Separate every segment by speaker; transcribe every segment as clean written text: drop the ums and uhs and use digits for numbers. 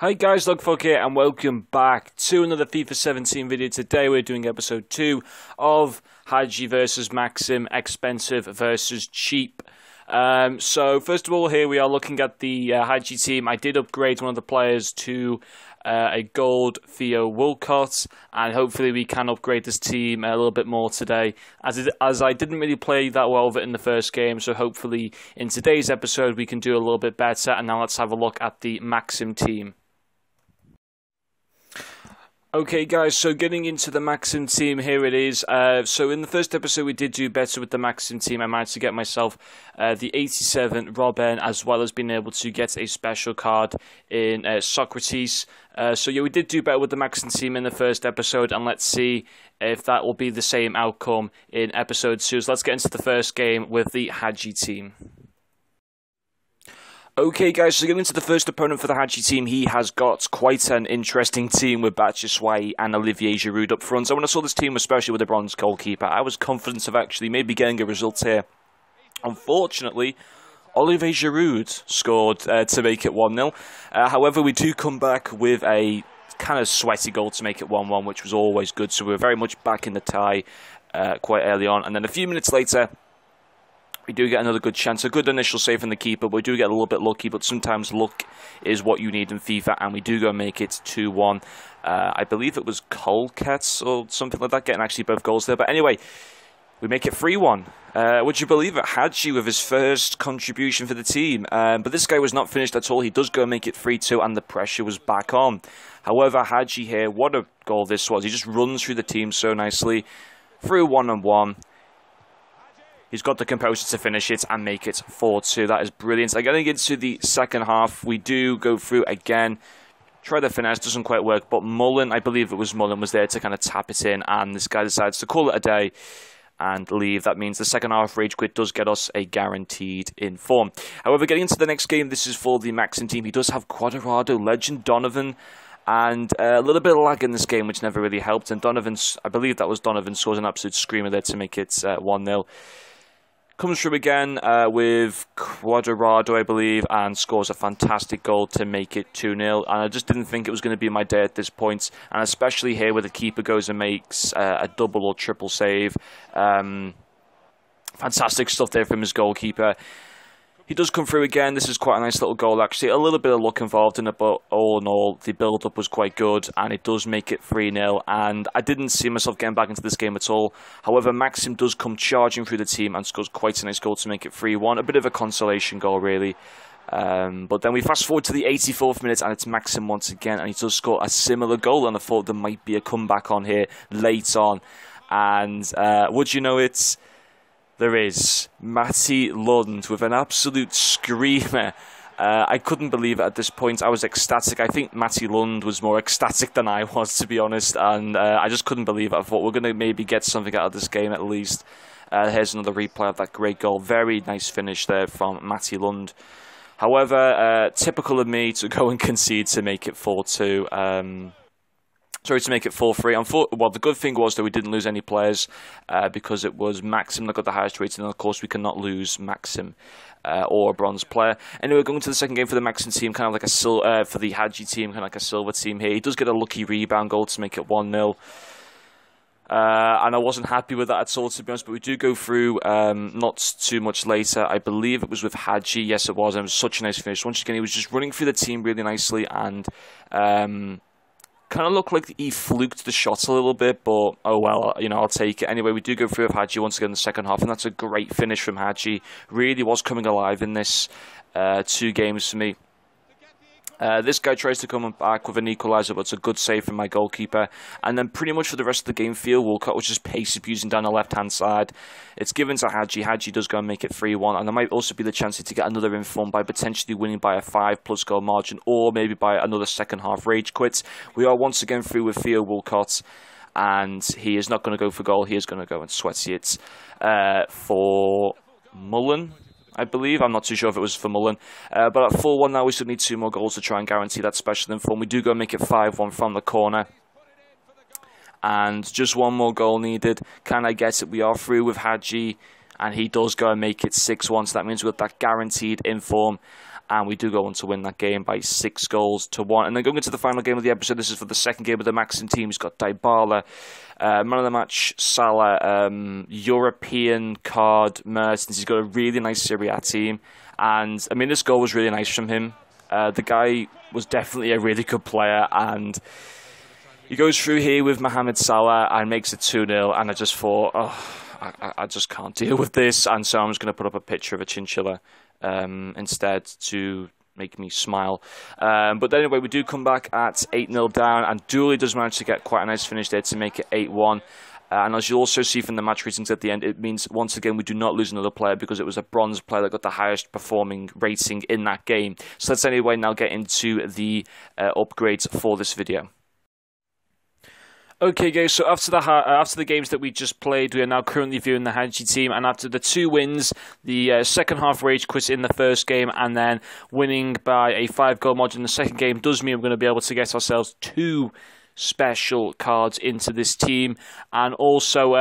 Speaker 1: Hi guys, Logfolk here and welcome back to another FIFA 17 video. Today we're doing episode 2 of Hagi versus Maxim, expensive versus cheap. So first of all, here we are looking at the Hagi team. I did upgrade one of the players to a gold Theo Walcott, and hopefully we can upgrade this team a little bit more today, as I didn't really play that well of it in the first game, so hopefully in today's episode we can do a little bit better. And now let's have a look at the Maxim team. Okay guys, so getting into the Maxim team, here it is. So in the first episode we did do better with the Maxim team. I managed to get myself the 87 Robin, as well as being able to get a special card in Socrates. So yeah, we did do better with the Maxim team in the first episode, and let's see if that will be the same outcome in episode 2. So let's get into the first game with the Hagi team. Okay guys, so getting into the first opponent for the Hagi team, he has got quite an interesting team with Batshuayi and Olivier Giroud up front. So when I saw this team, especially with the bronze goalkeeper, I was confident of actually maybe getting a result here. Unfortunately, Olivier Giroud scored to make it 1-0. However, we do come back with a kind of sweaty goal to make it 1-1, which was always good. So we were very much back in the tie quite early on. And then a few minutes later, we do get another good chance, a good initial save from the keeper. We do get a little bit lucky, but sometimes luck is what you need in FIFA, and we do go make it 2-1. I believe it was Colquets or something like that, getting actually both goals there. But anyway, we make it 3-1. Would you believe it? Hagi with his first contribution for the team. But this guy was not finished at all. He does go make it 3-2, and the pressure was back on. However, Hagi here, what a goal this was. He just runs through the team so nicely. Through 1-on-1. He's got the composure to finish it and make it 4-2. That is brilliant. And getting into the second half, we do go through again. Try the finesse, doesn't quite work. But Mullen, I believe it was Mullen, was there to kind of tap it in. And this guy decides to call it a day and leave. That means the second half rage quit does get us a guaranteed inform. However, getting into the next game, this is for the Maxim team. He does have Quadrado, Legend, Donovan, and a little bit of lag in this game, which never really helped. And Donovan, I believe that was Donovan, scores an absolute screamer there to make it 1-0. Comes through again with Quadrado, I believe, and scores a fantastic goal to make it 2-0. And I just didn't think it was going to be my day at this point. And especially here where the keeper goes and makes a double or triple save. Fantastic stuff there from his goalkeeper. He does come through again. This is quite a nice little goal, actually. A little bit of luck involved in it, but all in all, the build-up was quite good, and it does make it 3-0, and I didn't see myself getting back into this game at all. However, Maxim does come charging through the team and scores quite a nice goal to make it 3-1. A bit of a consolation goal, really. But then we fast forward to the 84th minute, and it's Maxim once again, and he does score a similar goal, and I thought there might be a comeback on here late on. And would you know it? There is Matti Lund with an absolute screamer. I couldn't believe it at this point. I was ecstatic. I think Matti Lund was more ecstatic than I was, to be honest. And I just couldn't believe it. I thought we're going to maybe get something out of this game at least. Here's another replay of that great goal. Very nice finish there from Matti Lund. However, typical of me to go and concede to make it 4-2. Sorry, to make it 4-3. Well, the good thing was that we didn't lose any players because it was Maxim that got the highest rating, and of course we cannot lose Maxim or a bronze player. Anyway, going to the second game for the Maxim team, kind of like a for the Hagi team, kind of like a silver team here. He does get a lucky rebound goal to make it 1-0. And I wasn't happy with that at all, to be honest, but we do go through not too much later. I believe it was with Hagi. Yes, it was, and it was such a nice finish. Once again, he was just running through the team really nicely, and kind of looked like he fluked the shot a little bit, but oh well, you know, I'll take it. Anyway, we do go through with Hagi once again in the second half, and that's a great finish from Hagi. Really was coming alive in this 2 games for me. This guy tries to come back with an equaliser, but it's a good save from my goalkeeper. And then pretty much for the rest of the game, Theo Walcott was just pace abusing down the left-hand side. It's given to Hagi. Hagi does go and make it 3-1. And there might also be the chance to get another inform by potentially winning by a 5+ goal margin, or maybe by another second half rage quit. We are once again through with Theo Walcott, and he is not going to go for goal. He is going to go and sweaty it for Mullen, I believe. I'm not too sure if it was for Mullen. But at 4-1 now, we still need 2 more goals to try and guarantee that special inform. We do go and make it 5-1 from the corner. And just 1 more goal needed. Can I get it? We are through with Hagi. And he does go and make it 6-1. So that means we've got that guaranteed inform. and we do go on to win that game by 6-1. And then going into the final game of the episode, this is for the second game of the Maxim team. He's got Dybala, man of the match, Salah, European card, Mertens. He's got a really nice Serie A team. And, I mean, this goal was really nice from him. The guy was definitely a really good player. And he goes through here with Mohamed Salah and makes it 2-0. And I just thought, I just can't deal with this. And so I'm just going to put up a picture of a chinchilla instead to make me smile. But anyway, we do come back at 8-0 down, and Dooley does manage to get quite a nice finish there to make it 8-1. And as you also see from the match ratings at the end, it means once again we do not lose another player because it was a bronze player that got the highest performing rating in that game. So let's anyway now get into the upgrades for this video. Okay, guys, so after the games that we just played, we are now currently viewing the Hagi team, and after the 2 wins, the second half rage quit in the first game, and then winning by a 5-goal margin in the second game does mean we're going to be able to get ourselves 2 special cards into this team. And also,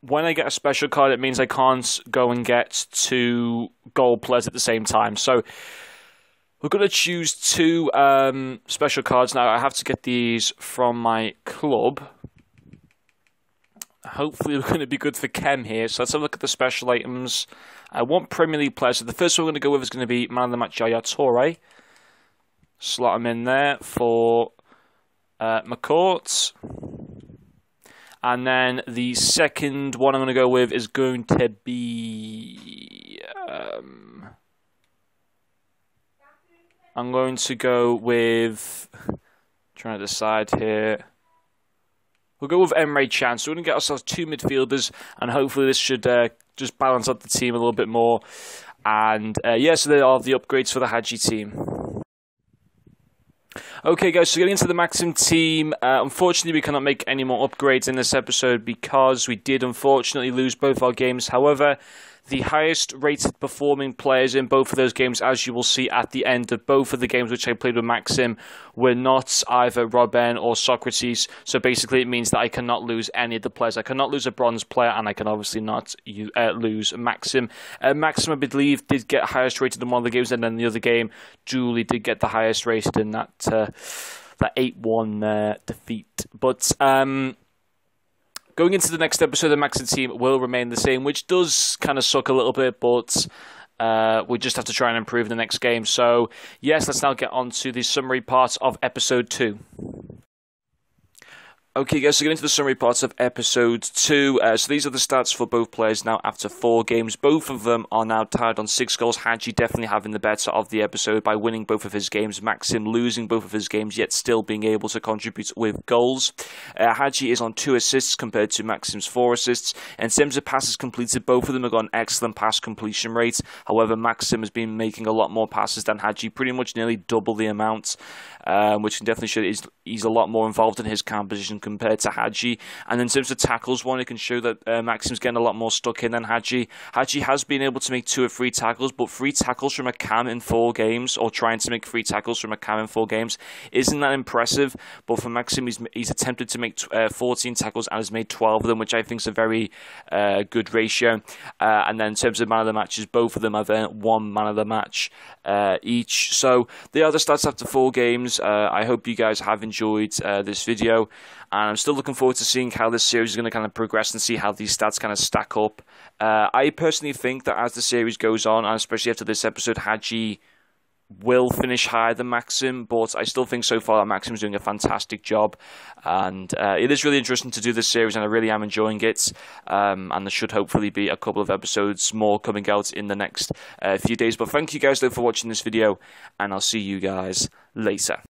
Speaker 1: when I get a special card, it means I can't go and get 2 gold players at the same time. So we're going to choose 2 special cards. Now, I have to get these from my club. Hopefully, we're going to be good for Chem here. So let's have a look at the special items. I want Premier League players. So the first one we're going to go with is going to be man of the match, Yaya Toure. Slot him in there for McCourt. And then the second one I'm going to go with is going to be... I'm going to go with... trying to decide here. We'll go with Emre Can. So we're going to get ourselves 2 midfielders, and hopefully this should just balance out the team a little bit more. And yeah, so there are the upgrades for the Hagi team. Okay, guys, so getting into the Maxim team, unfortunately we cannot make any more upgrades in this episode because we did unfortunately lose both our games. However, the highest rated performing players in both of those games, as you will see at the end of both of the games which I played with Maxim, were not either Robben or Socrates. So basically it means that I cannot lose any of the players. I cannot lose a bronze player, and I can obviously not lose Maxim. Maxim, I believe, did get highest rated in one of the games, and then the other game, Julie did get the highest rated in that 8-1 defeat. But going into the next episode, the Maxim team will remain the same, which does kind of suck a little bit, but we just have to try and improve in the next game. So, yes, let's now get on to the summary part of episode 2. Okay, guys, so getting into the summary parts of episode 2. So these are the stats for both players now after 4 games. Both of them are now tied on 6 goals. Hagi definitely having the better of the episode by winning both of his games. Maxim losing both of his games, yet still being able to contribute with goals. Hagi is on 2 assists compared to Maxim's 4 assists. In terms of passes completed, both of them have got an excellent pass completion rate. However, Maxim has been making a lot more passes than Hagi, pretty much nearly double the amount, which can definitely show that he's a lot more involved in his calm position compared to Hagi. And in terms of tackles, it can show that Maxim's getting a lot more stuck in than Hagi. Hagi has been able to make 2 or 3 tackles, but 3 tackles from a cam in 4 games, or trying to make 3 tackles from a cam in 4 games, isn't that impressive. But for Maxim, he's attempted to make 14 tackles and has made 12 of them, which I think is a very good ratio. And then in terms of man of the matches, both of them have earned 1 man of the match each. So they are the stats after 4 games. I hope you guys have enjoyed this video, and I'm still looking forward to seeing how this series is going to kind of progress and see how these stats kind of stack up. I personally think that as the series goes on, and especially after this episode, Hagi will finish higher than Maxim, but I still think so far that Maxim's doing a fantastic job, and it is really interesting to do this series, and I really am enjoying it, and there should hopefully be a couple of episodes more coming out in the next few days. But thank you guys though for watching this video, and I'll see you guys later.